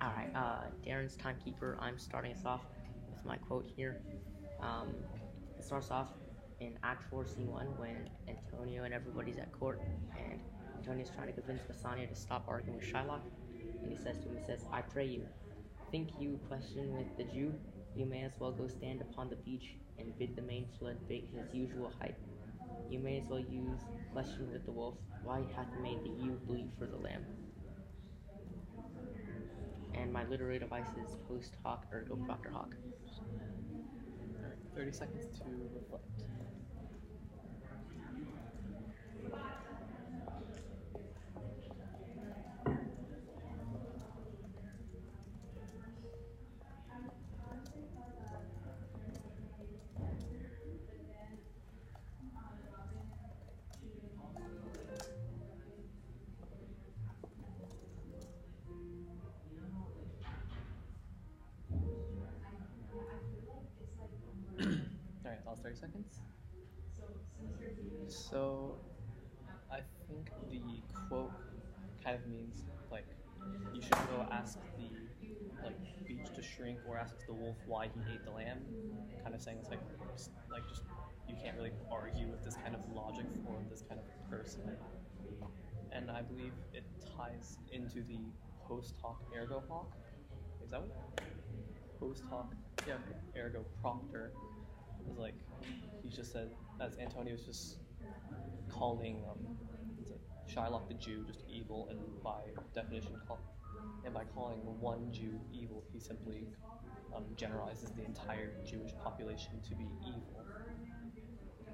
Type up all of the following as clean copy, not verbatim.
Alright, Darren's timekeeper. I'm starting us off with my quote here. It starts off in Act 4, Scene 1, when Antonio and everybody's at court, and Antonio's trying to convince Bassanio to stop arguing with Shylock, and he says to him, I pray you, think you question with the Jew? You may as well go stand upon the beach and bid the main flood bait his usual height. You may as well use question with the wolf, why hath made the ewe bleed for the lamb? And my literary device is post hoc ergo propter hoc. 30 seconds to reflect. Alright, last 30 seconds. So, I think the quote kind of means, like, you should go ask the, beach to shrink or ask the wolf why he ate the lamb. Kind of saying it's just you can't really argue with this kind of logic for this kind of person. And I believe it ties into the post hoc ergo hoc. Is that what? Post hoc, yeah, ergo propter. Is like, he just said, as Antonio's just calling Shylock the Jew just evil, and by definition, by calling one Jew evil, he simply generalizes the entire Jewish population to be evil.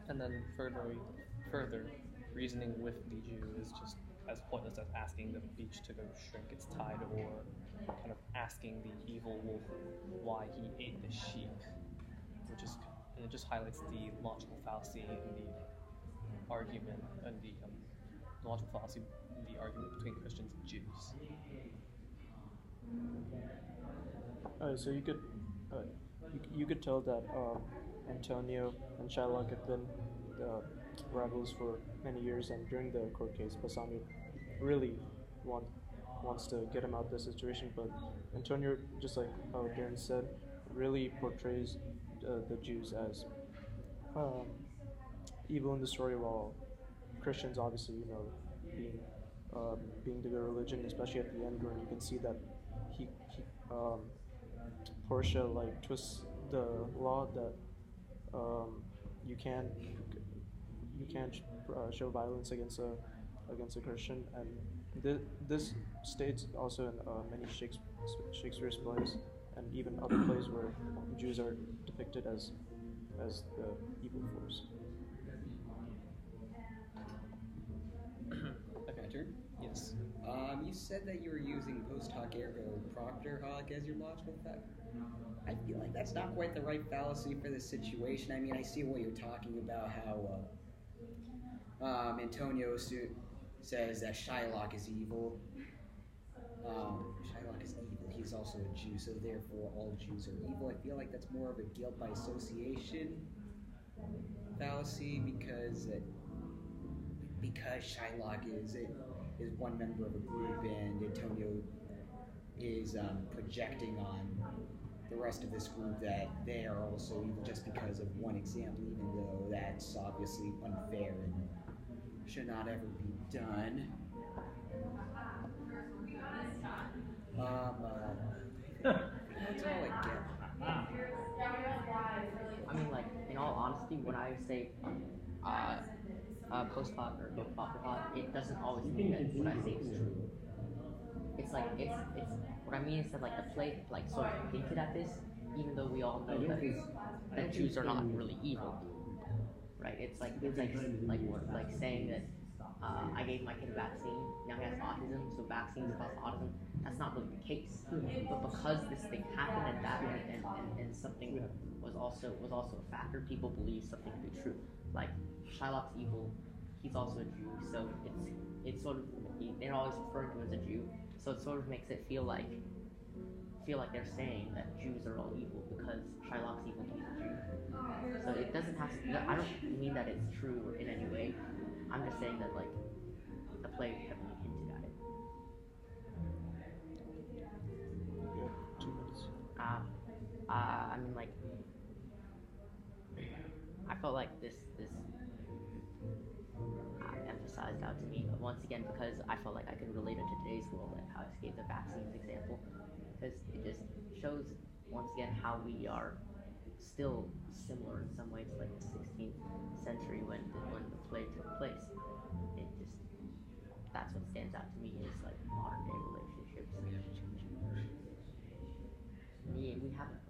And then further reasoning with the Jew is just as pointless as asking the beach to go shrink its tide, or kind of asking the evil wolf why he ate the sheep, and it just highlights the logical fallacy in the argument, and the logical fallacy in the argument between Christians and Jews. So you could tell that Antonio and Shylock had been rivals for many years, and during the court case, Bassanio really wants to get him out of the situation, but Antonio, just like how Darren said, really portrays the Jews as evil in the story, while Christians, obviously, being the good religion, especially at the end when you can see that he Portia twists the law that you can't show violence against a Christian, and this states also in many Shakespeare's plays, and even other plays where Jews are depicted as the evil force. Okay, turn? Yes. You said that you were using post hoc ergo propter hoc as your logical fact. I feel like that's not quite the right fallacy for this situation. I mean, I see what you're talking about, how Antonio says that Shylock is evil. Shylock is evil. He's also a Jew, so therefore all Jews are evil. I feel like that's more of a guilt by association fallacy, because Shylock is one member of a group, and Antonio is projecting on the rest of this group that they are also evil just because of one example, even though that's obviously unfair and should not ever be done. That's all I get. I mean, in all honesty, when I say post hoc or go propter hoc, it doesn't always mean that what I say is true. It's what I mean is that the play sort of hinted at this, even though we all know that Jews are not really evil, right? It's like saying that I gave my kid a vaccine, now he has autism, so vaccines cause autism. That's not really the case. But because this thing happened at that point, and something was also a factor, people believe something to be true. Like, Shylock's evil, he's also a Jew, so it's sort of, they're always referring to him as a Jew, so it sort of makes it feel like they're saying that Jews are all evil because Shylock's evil, he's a Jew. So it doesn't have to, I don't mean that it's true in any way. I'm just saying that the play heavily hinted at it. I mean, like, I felt like this emphasized out to me once again because I felt like I could relate it to today's world, like how I gave the vaccines example, because it just shows once again how we are still similar in some ways, like the 16th century when the plague took place. It just that's what stands out to me is like modern day relationships. We haven't.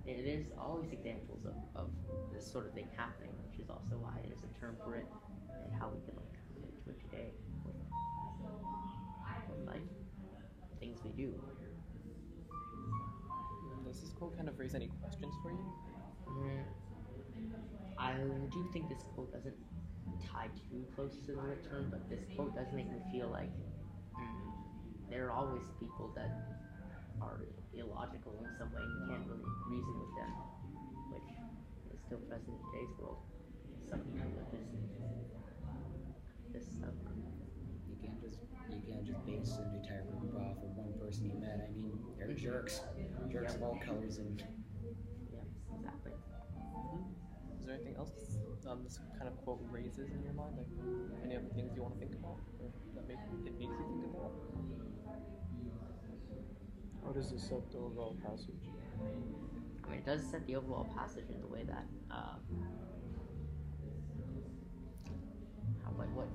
There's always examples of this sort of thing happening, which is also why there's a term for it and how we can like relate to it today with like things we do. Does this quote kind of raise any questions for you? I do think this quote doesn't tie too close to the return, but this quote does make me feel like there are always people that are illogical in some way. You can't really reason with them, which is still present in today's world. Some people with this stuff. You can't just base an entire group off of one person you met. I mean, they're jerks of all colors and. Yeah, exactly. Is there anything else this kind of quote raises in your mind? Like any other things you want to think about, or that makes you think about? How does this set the overall passage? I mean, it does set the overall passage in the way that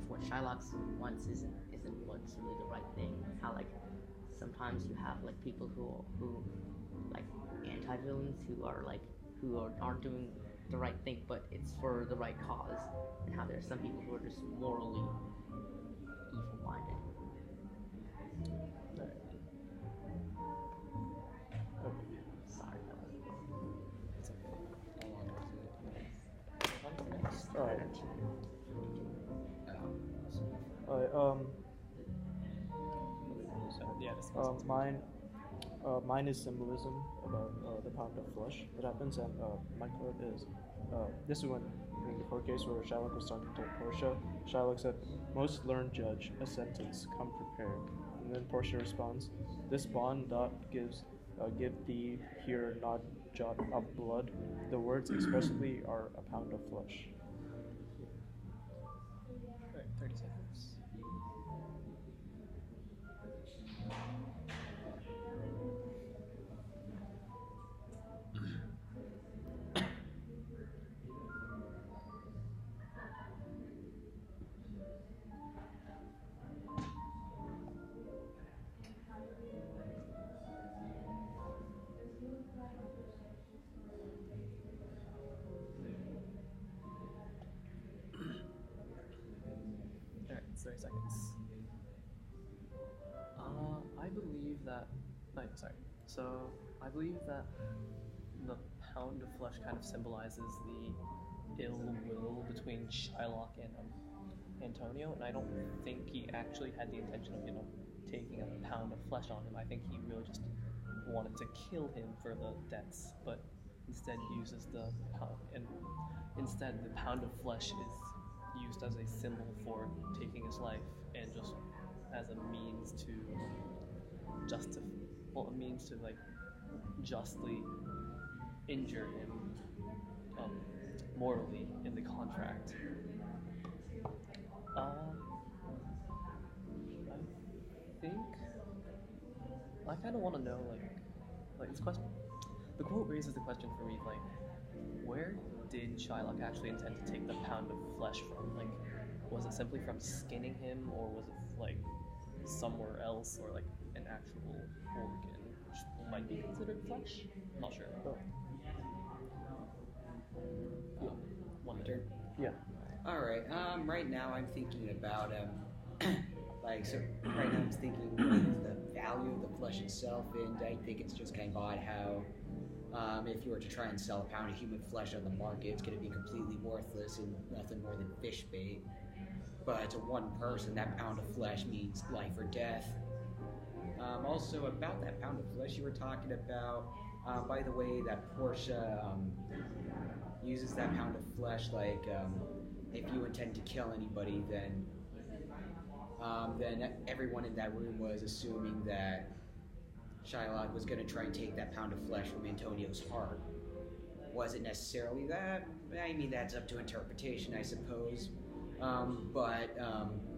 what Shylock wants isn't what's really the right thing. How like sometimes you have like people who like anti-villains who aren't doing the right thing, but it's for the right cause, and how there's some people who are just morally evil-minded. Sorry, that was Mine is symbolism about the pound of flesh that happens, and my quote is, this is when, in the court case where Shylock was talking to Portia, Shylock said, "Most learned judge, a sentence, come prepared." And then Portia responds, "This bond doth give thee here not jot of blood. The words expressly are a pound of flesh." Alright, 30 seconds. Alright, 30 seconds. I believe that. So, I believe that the pound of flesh kind of symbolizes the ill will between Shylock and Antonio, and I don't think he actually had the intention of, taking a pound of flesh on him. I think he really just wanted to kill him for the debts, but instead uses the pound, and instead the pound of flesh is used as a symbol for taking his life, and just as a means to like justly injure him morally in the contract. I kind of want to know, like this question. The quote raises the question for me, like, where did Shylock actually intend to take the pound of flesh from? Like, was it simply from skinning him, or was it like somewhere else, or like an actual organ, which might be considered flesh? I'm not sure. One turn. Yeah. All right. Right now I'm thinking about right now I'm thinking the value of the flesh itself, and I think it's just kind of odd how if you were to try and sell a pound of human flesh on the market, it's going to be completely worthless and nothing more than fish bait. But to one person, that pound of flesh means life or death. Also, about that pound of flesh you were talking about, by the way, that Portia uses that pound of flesh like if you intend to kill anybody, then everyone in that room was assuming that Shylock was going to try and take that pound of flesh from Antonio's heart. Was it necessarily that? I mean, that's up to interpretation, I suppose. But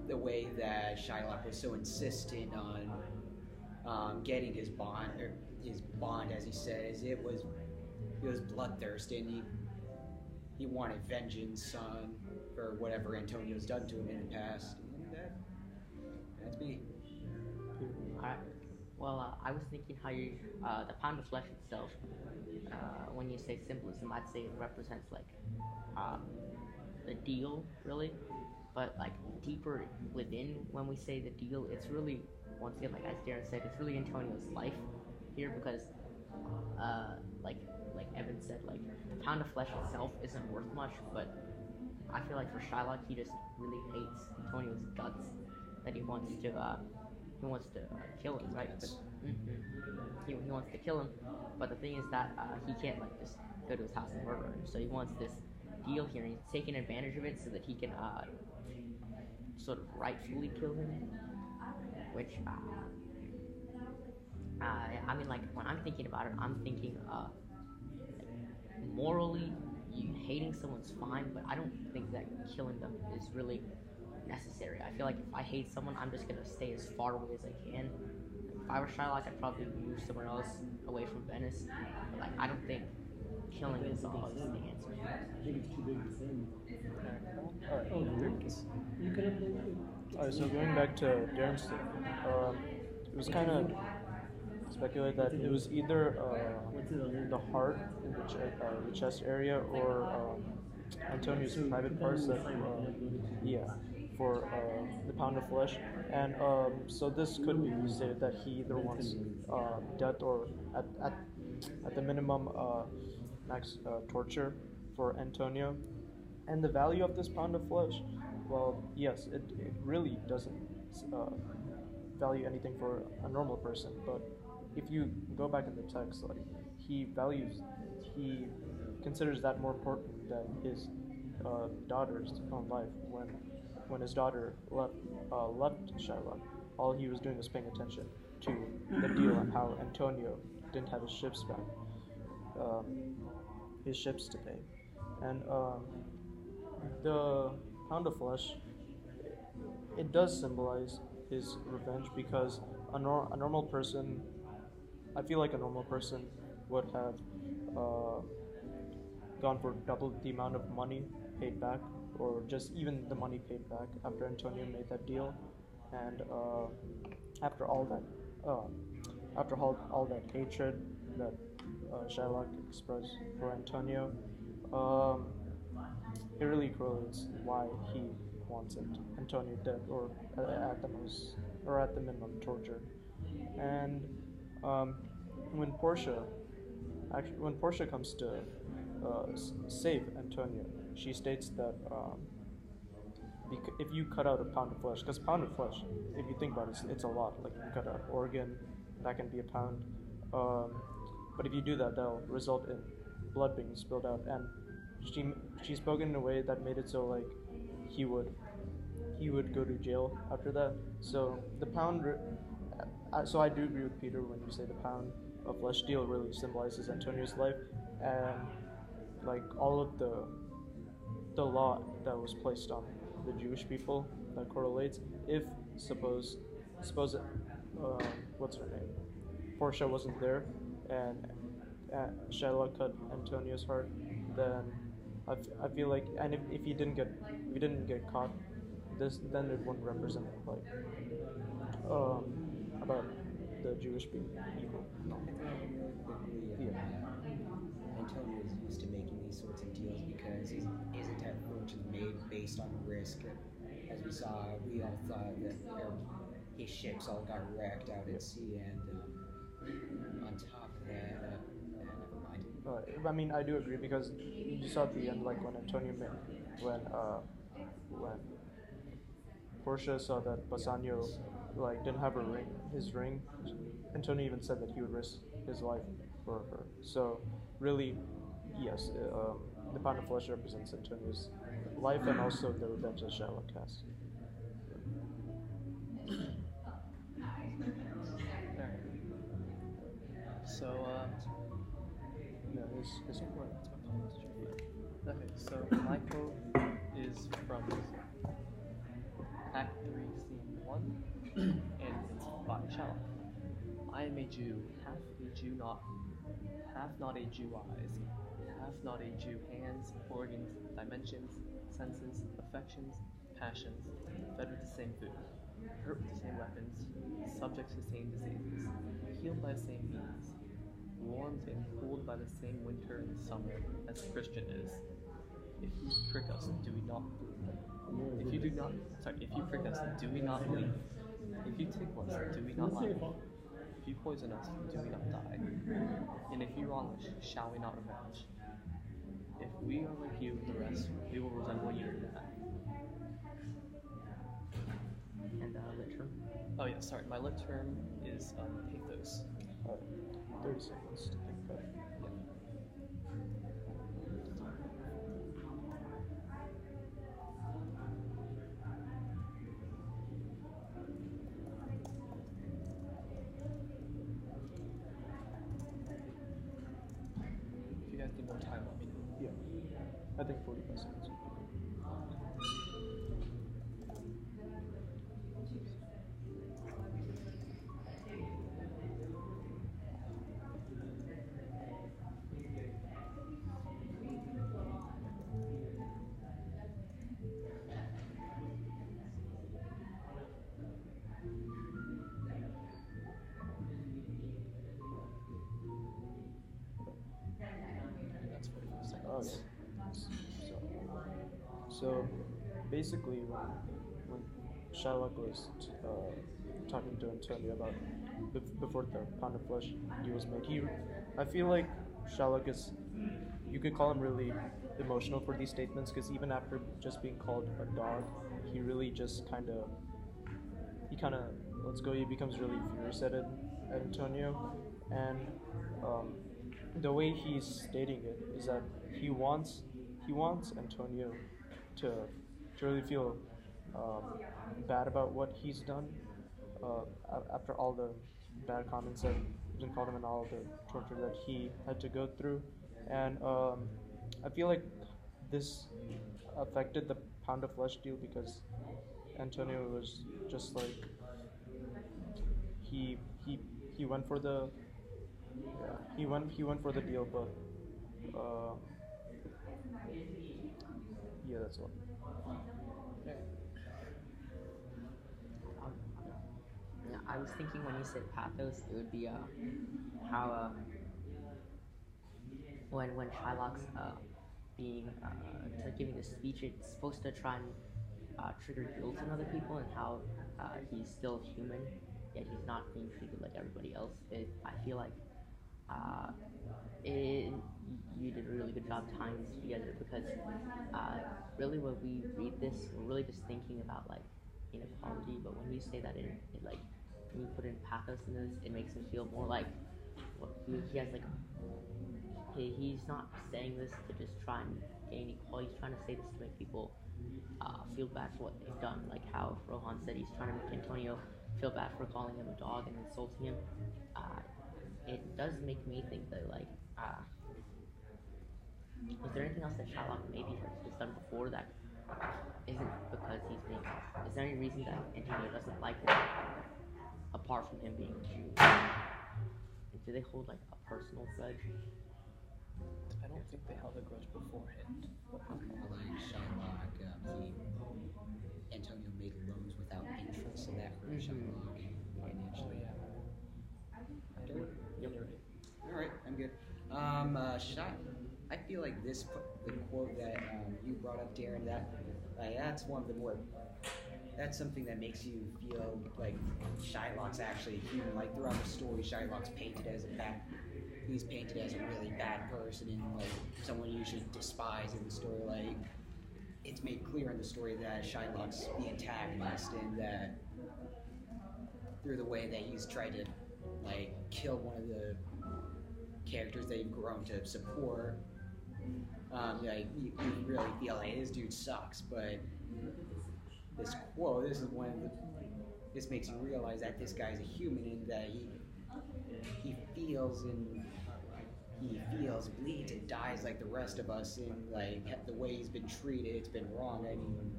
the way that Shylock was so insistent on getting his bond, as he says, it was bloodthirsty, and he wanted vengeance for whatever Antonio's done to him in the past. And that's me. Alright. Well, I was thinking how you, the pound of flesh itself, when you say symbolism, I'd say it represents like the deal, really. But like deeper within, when we say the deal, it's really, once again, like as Darren said, it's really Antonio's life here, because like Evan said, like the pound of flesh itself isn't worth much, but I feel like for Shylock, he just really hates Antonio's guts, that he wants to kill him, right? But, he wants to kill him, but the thing is that he can't like just go to his house and murder him. So he wants this deal here, and he's taking advantage of it so that he can sort of rightfully kill him. Which I mean, like when I'm thinking about it, I'm thinking morally, hating someone's fine, but I don't think that killing them is really necessary. I feel like if I hate someone, I'm just gonna stay as far away as I can. If I were Shylock, I'd probably move somewhere else away from Venice. But like, I don't think killing is always the answer. Alright, so going back to Darren's thing, it was kind of speculated that it was either the heart in the chest area, or Antonio's private parts that, for the pound of flesh. And so this could be stated that he either wants death or at the minimum max torture for Antonio. And the value of this pound of flesh, well, yes, it really doesn't value anything for a normal person, but if you go back in the text, like he considers that more important than his daughter's own life. When his daughter left Shylock, all he was doing was paying attention to the deal and how Antonio didn't have his ships back, his ships to pay, and the pound of flesh, it does symbolize his revenge, because a normal person, I feel like a normal person would have gone for double the amount of money paid back, or just even the money paid back after Antonio made that deal. And after all that hatred that Shylock expressed for Antonio, it really correlates why he wants Antonio dead, or at the minimum tortured. And when Portia comes to save Antonio, she states that if you cut out a pound of flesh, because pound of flesh, if you think about it, it's a lot. Like you cut out an organ, that can be a pound. But if you do that, that'll result in blood being spilled out. And she spoke in a way that made it so like he would go to jail after that. So the pound. So I do agree with Peter when you say the pound of flesh deal really symbolizes Antonio's life, and like all of the law that was placed on the Jewish people that correlates. If suppose what's her name, Portia wasn't there, and Shylock cut Antonio's heart, then I feel like, and if he didn't get caught, then it wouldn't represent like about the Jewish people. Antonio is used to making these sorts of deals because his entire fortune is made based on risk. As we saw, we all thought that his ships all got wrecked out at sea, and on top of that, never mind. I mean, I do agree, because you saw at the end, like when Portia saw that Bassanio like didn't have his ring, Antonio even said that he would risk his life for her. So really, yes, the pound of flesh represents Antonio's life and also the revenge that Shylock has. So, No, his point. okay, so my quote is from Act 3, Scene 1, and it's by Shallow. I am a Jew, half a Jew not a Jew eyes, half not a Jew hands, organs, dimensions, senses, affections, passions, fed with the same food, hurt with the same weapons, subject to the same diseases, healed by the same means, warmed and cooled by the same winter and summer as a Christian is. If you prick us, do we not? If you prick us, do we not believe? If you tickle us, do we not laugh? If you poison us, do we not die? And if you wrong us, shall we not revenge? If we are like you and the rest, we will resemble you in that. And lit term? Oh yeah, sorry. My lit term is pathos. 30 seconds to think about it. If you guys need more time, let me know. Yeah. I think 45 seconds. That's 45 seconds. Okay. So basically, when Shylock was talking to Antonio about before the pound of flesh he was made, I feel like Shylock is, you could call him really emotional for these statements, because even after just being called a dog, he really just he becomes really furious at Antonio, and the way he's stating it is that he wants Antonio to really feel bad about what he's done after all the bad comments that have been called him and all the torture that he had to go through, and I feel like this affected the pound of flesh deal, because Antonio was just like he went for the he went for the deal, but yeah, that's all. Yeah, I was thinking when you said pathos, it would be how when Shylock's giving the speech, it's supposed to try and trigger guilt in other people, and how he's still human, yet he's not being treated like everybody else. I feel like you did a really good job tying this together, because really when we read this, we're really just thinking about like inequality, but when you say that it like, when you put in pathos in this, it makes him feel more like he has like he's not saying this to just try and gain equality. He's trying to say this to make people feel bad for what they've done, like how Rohan said he's trying to make Antonio feel bad for calling him a dog and insulting him. It does make me think that like is there anything else that Shylock maybe has done before that isn't because he's being is there any reason that Antonio doesn't like him apart from him being a Jew? Do they hold like a personal grudge? I don't think they held a grudge beforehand. More like Shylock, Antonio made loans without interest, so that hurt Shylock financially. You're right. All right, I'm good. I feel like the quote that you brought up, Darren, that's one of the more. That's something that makes you feel like Shylock's actually human. Like throughout the story, Shylock's painted as he's painted as a really bad person and like someone you should despise in the story. Like it's made clear in the story that Shylock's the antagonist, and that through the way that he's tried to like kill one of the characters that you've grown to support, like you really feel like this dude sucks. But this quote, this makes you realize that this guy's a human, and that he feels bleeds and dies like the rest of us in like the way he's been treated. It's been wrong. I mean,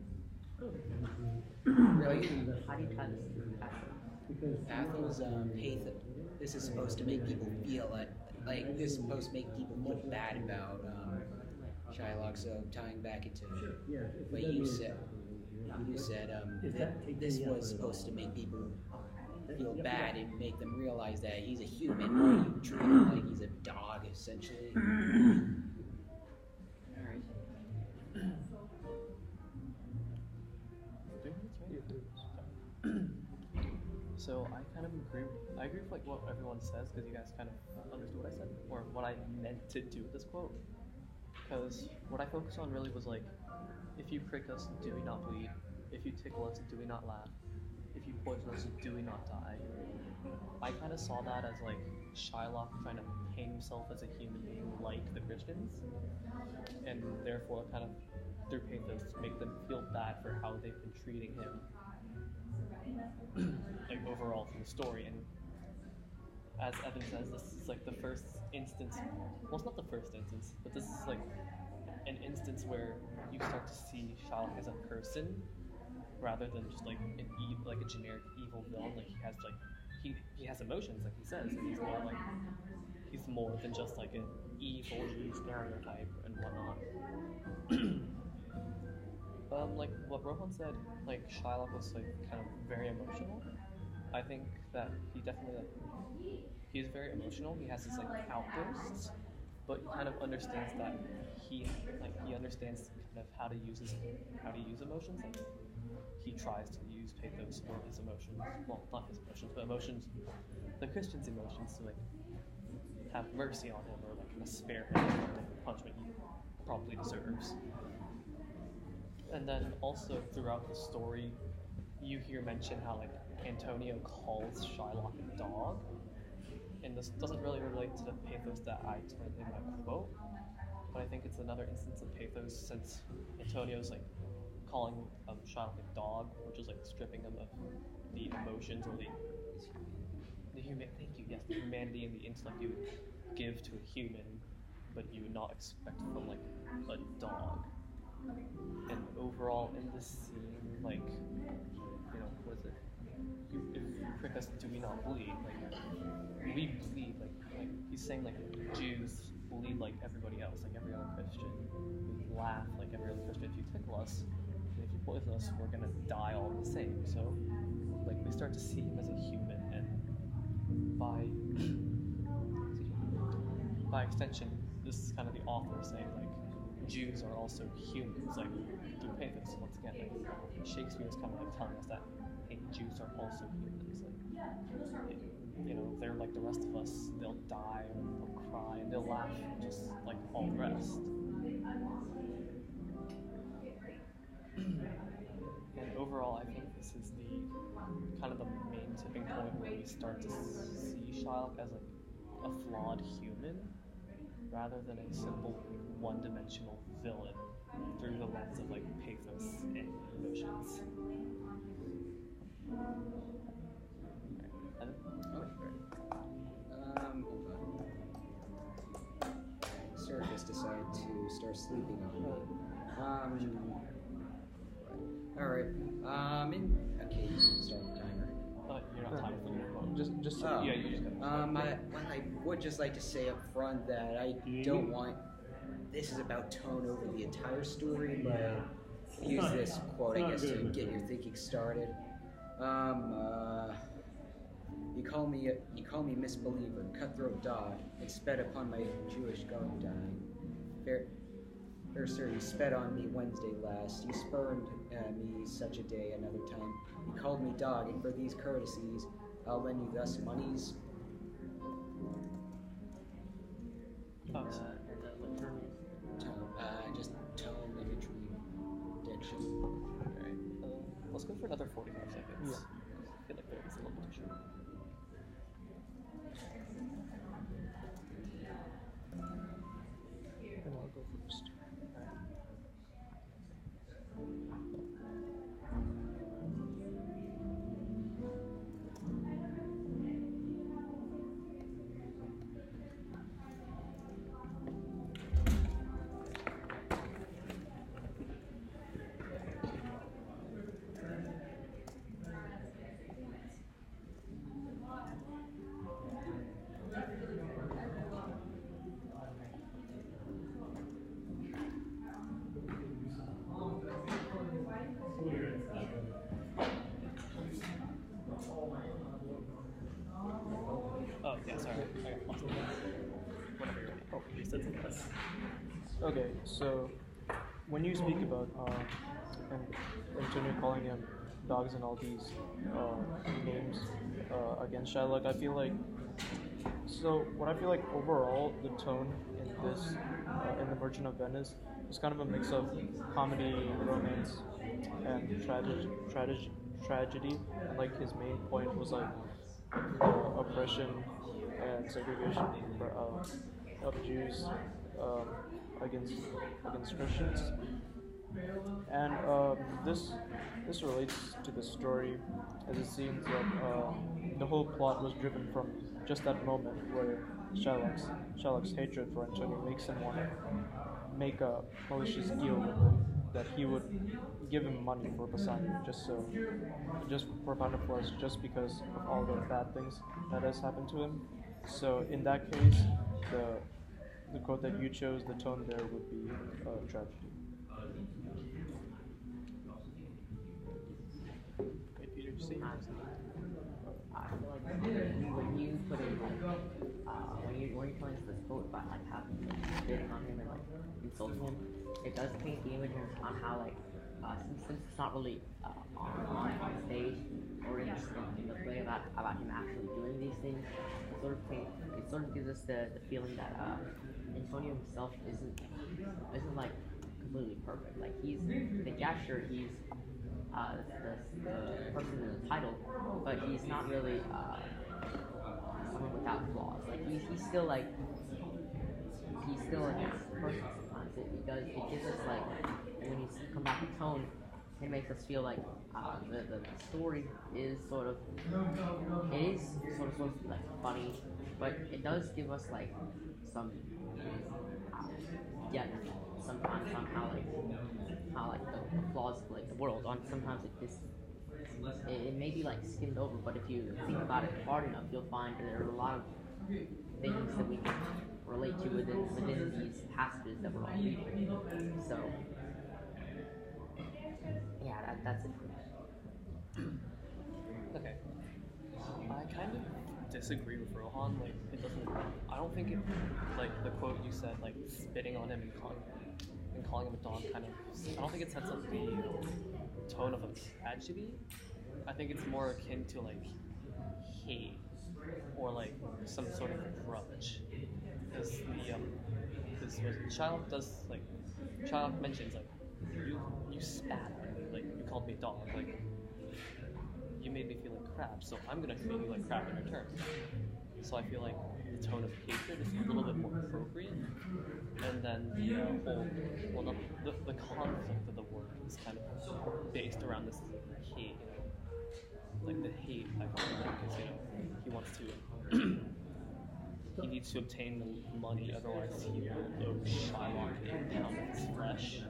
really, How do you tie this to pathos? pathos, this is supposed to make people feel like this is supposed to make people feel bad about Shylock. So tying back into what you said, this was supposed to make people feel bad and make them realize that he's a human. Why you treat him like he's a dog, essentially? All right. 3 minutes, right? So I kind of agree. I agree with like what everyone says because you guys kind of understood what I said or what I meant to do with this quote. Because what I focused on really was like, if you prick us, do we not bleed? If you tickle us, do we not laugh? If you poison us, do we not die? I kind of saw that as like Shylock trying to paint himself as a human being like the Christians, and therefore kind of through pathos make them feel bad for how they've been treating him, like overall from the story. And as Evan says, this is like the first instance. Well, it's not the first instance, but this is like an instance where you start to see Shylock as a person rather than just like like a generic evil villain. Like he has emotions, like he says, and he's more than just like an evil stereotype and whatnot. Like what Rohan said, like Shylock was like kind of very emotional. I think that he definitely he's very emotional. He has his like outbursts, but he kind of understands that he understands kind of how to use emotions. Like, he tries to use pathos for his emotions. Well, not his emotions, but emotions, the Christian's emotions, to like have mercy on him or like kind of spare him from the punishment he probably deserves. And then also throughout the story, you hear mention how like Antonio calls Shylock a dog, and this doesn't really relate to the pathos that I told in my quote, but I think it's another instance of pathos since Antonio's like calling Shylock a dog, which is like stripping him of the emotions or the humanity and the intellect you would give to a human, but you would not expect from like a dog. And overall in this scene, like, what is it? If you prick us, do we not bleed? Like, we bleed. Like he's saying like Jews bleed like everybody else, like every other Christian. We laugh like every other Christian. If you tickle us, and if you poison us, we're gonna die all the same. So, like, we start to see him as a human, and by extension, this is kind of the author saying like Jews are also humans, like through pathos. Once again, like Shakespeare is kind of like telling us that hey, Jews are also humans. Like, they're like the rest of us. They'll die, and they'll cry, and they'll laugh, just like all the rest. And overall, I think this is the kind of the main tipping point where we start to see Shylock as like a flawed human rather than a simple one-dimensional villain through the lens of like pathos and emotions. Hold on. Sarah just decided to start sleeping on me. Alright. Okay, start the timer. You're not timing for your phone. Just Yeah, you just gotta. I would just like to say up front that I don't want. This is about tone over the entire story, but use this quote, I guess, to get your thinking started. You call me misbeliever, cutthroat dog, and sped upon my Jewish going dying. Fair sir, you sped on me Wednesday last. You spurned me such a day another time. You called me dog, and for these courtesies, I'll lend you thus monies. Just tone, imagery, diction. Alright, let's go for another 45 seconds. Yeah. I feel like that was a little bit too short. And I'll go first. I got lots of things. Whenever you're ready. Oh, you said something else. Okay, so when you speak about and Antonio calling him dogs and all these names against Shylock, I feel like overall the tone in this in The Merchant of Venice is kind of a mix of comedy, romance, and tragedy. And like his main point was like oppression and segregation of Jews um, against Christians. And this relates to the story, as it seems that the whole plot was driven from just that moment where Shylock's hatred for Antonio makes him want to make a malicious deal with him, that he would give him money for Bassanio, just for Panoplos, just because of all the bad things that has happened to him. So in that case, the quote that you chose, the tone there would be tragedy. Wait, Peter, did you say I feel like when you put in like when you're telling us this quote about like having spitting on him and like insulting him, it does paint the image on how like since it's not really on stage or in the play about him actually doing these things, it sort of gives us the feeling that Antonio himself isn't like completely perfect. Like he's sure he's the person in the title, but he's not really someone without flaws. Like he's still a nice person sometimes. It gives us like when you come back to tone, it makes us feel like the story is sort of like funny, but it does give us like some sometimes on how the flaws of like the world. On sometimes it may be like skimmed over, but if you think about it hard enough, you'll find that there are a lot of things that we can relate to within these passages that we're all reading. So yeah, that's it for me. Okay. I kind of disagree with Rohan. Like, it doesn't. I don't think it. Like the quote you said, like spitting on him and calling him a dog, kind of. I don't think it sets up the tone of a tragedy. I think it's more akin to like hate or like some sort of grudge. Because Shylock mentions like you spat on me, like you called me dog, like you made me feel like crap, so I'm gonna treat you like crap in return. So I feel like the tone of hatred is a little bit more appropriate, and then the conflict of the work is kind of based around this hate, like the hate I because he wants to. He needs to obtain the money, otherwise he will owe Shylock a pound of his flesh.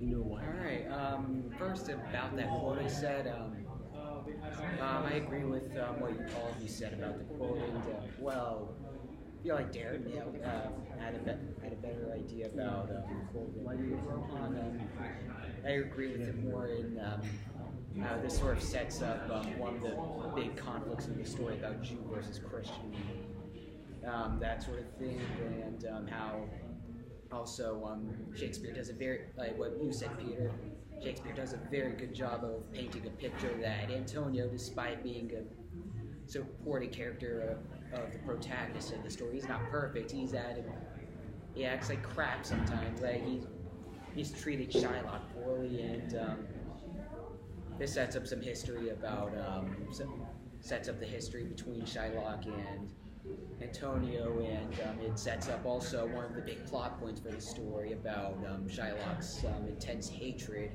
Alright, first about that quote I said, I agree with what all of you said about the quote, and I feel like Darren Liu had a better idea about the quote than Rohan. I agree with him more in how this sort of sets up one of the big conflicts in the story about Jew versus Christian, that sort of thing, and how also Shakespeare does a very, like what you said, Peter, Shakespeare does a very good job of painting a picture that Antonio, despite being a supporting character of the protagonist of the story, he's not perfect. He acts like crap sometimes. Like he's treated Shylock poorly, and this sets up some history about sets up the history between Shylock and Antonio, and it sets up also one of the big plot points for the story about Shylock's intense hatred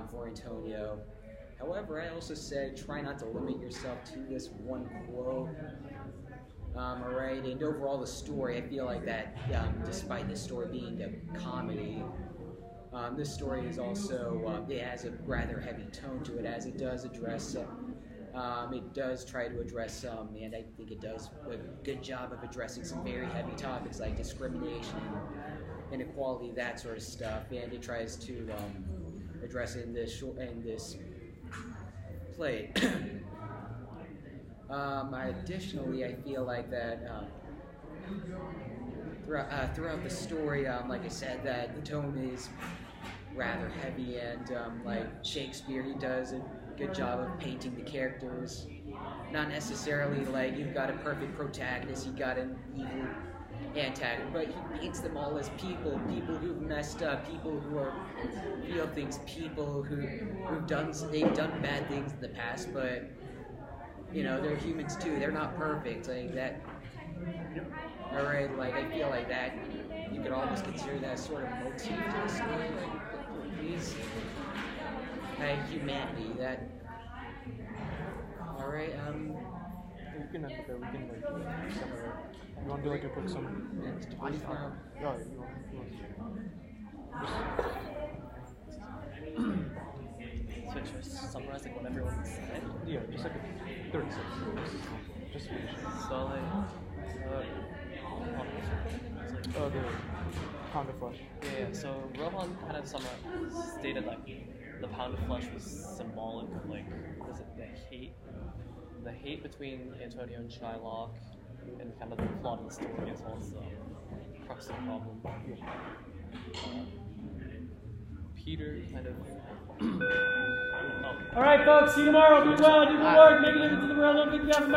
for Antonio. However, I also said try not to limit yourself to this one quote. Alright, and overall the story, I feel like that despite the story being a comedy, this story is also, it has a rather heavy tone to it, as it does address it does try to address and I think it does a good job of addressing some very heavy topics like discrimination, inequality, that sort of stuff, and it tries to address it in this play. Additionally, I feel like that throughout the story, like I said, that the tone is rather heavy, and like Shakespeare, he does a good job of painting the characters. Not necessarily like you've got a perfect protagonist, you got an evil antagonist, but he paints them all as people who've messed up, people who are feel things, people they've done bad things in the past, but you know, they're humans too. They're not perfect. Like that. All right. Like I feel like that. You could almost consider that sort of motif to the story. Like these humanity. That. All right. You can end it there. We can like summarize. You want to do like a quick summary? It's 25. Yeah, you want. So just summarize like what everyone said. Yeah, just like a 30 seconds. Just finish. So like, The pound of flesh. yeah. So Rohan kind of stated like the pound of flesh was symbolic of like, was it the hate between Antonio and Shylock, and kind of the plot of the story as well as the crux of the problem. Peter kind of. All right, folks. See you tomorrow. Be well. Do good work. Make it into the world. Don't think you have a